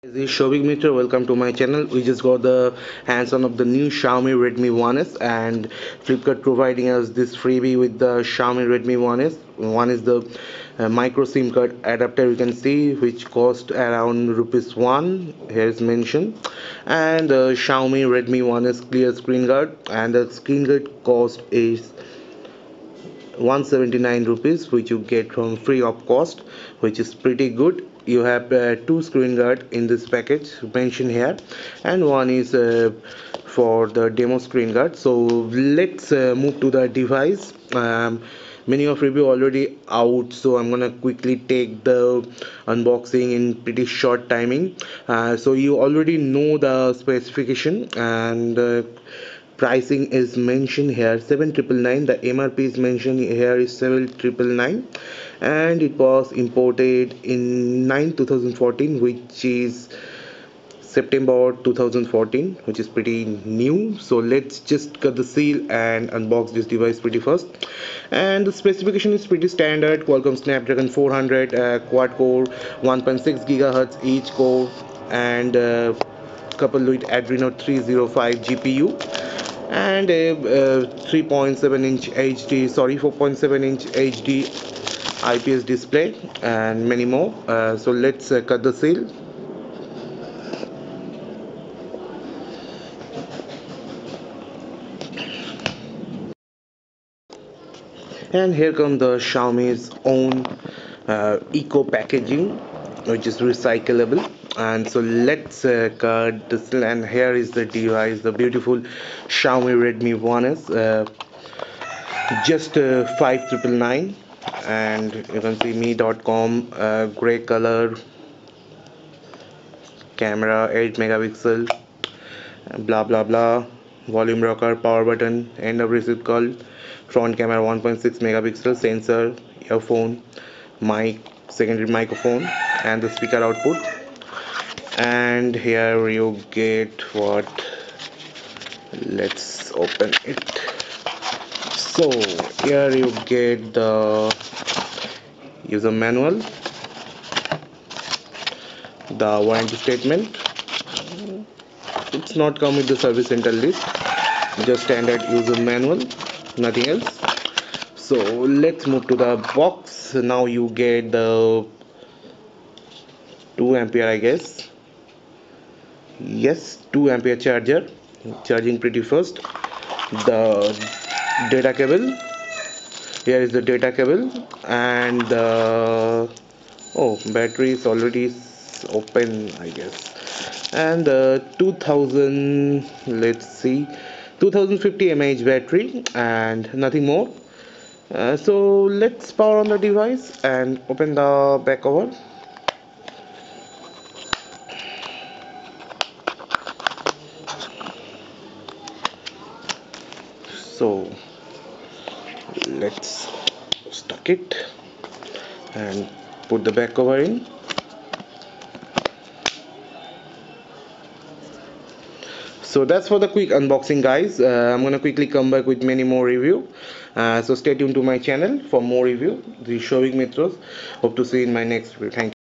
This is Shobik Mitra. Welcome to my channel. We just got the hands-on of the new Xiaomi Redmi 1S, and Flipkart providing us this freebie with the Xiaomi Redmi 1S. One is the micro SIM card adapter, you can see, which cost around rupees 1. Here is mentioned, and the Xiaomi Redmi 1S clear screen guard, and the screen guard cost is 179 rupees, which you get from free of cost, which is pretty good. You have two screen guard in this package mentioned here, and one is for the demo screen guard. So let's move to the device. Many of review already out, so I'm gonna quickly take the unboxing in pretty short timing. So you already know the specification, and pricing is mentioned here 7,999. The MRP is mentioned here is 7,999, and it was imported in 9 2014, which is September 2014, which is pretty new. So let's just cut the seal and unbox this device pretty fast. And the specification is pretty standard: Qualcomm Snapdragon 400 quad core, 1.6 gigahertz each core, and coupled with Adreno 305 GPU, and a 3.7 inch HD, sorry, 4.7 inch HD IPS display, and many more. So let's cut the seal. And here comes the Xiaomi's own eco packaging, which is recyclable. And so let's cut this, and here is the device, the beautiful Xiaomi Redmi 1S, just 5,999. And you can see me.com, gray color, camera 8 megapixel, blah blah blah, volume rocker, power button, end of receipt call, front camera 1.6 megapixel, sensor, earphone, mic, secondary microphone, and the speaker output. And here you get what, let's open it. So here you get the user manual, the warranty statement. It's not come with the service center list, just standard user manual, nothing else. So let's move to the box. Now you get the 2 ampere, I guess. Yes, 2 ampere charger, charging pretty fast. The data cable, here is the data cable, and the, oh, battery is already open, I guess. And the 2000, let's see, 2050 mAh battery, and nothing more. So let's power on the device and open the back cover. So let's stuck it and put the back cover in. So that's for the quick unboxing, guys. I'm gonna quickly come back with many more review. So stay tuned to my channel for more review. This is Shobik Mitros. Hope to see you in my next review. Thank you.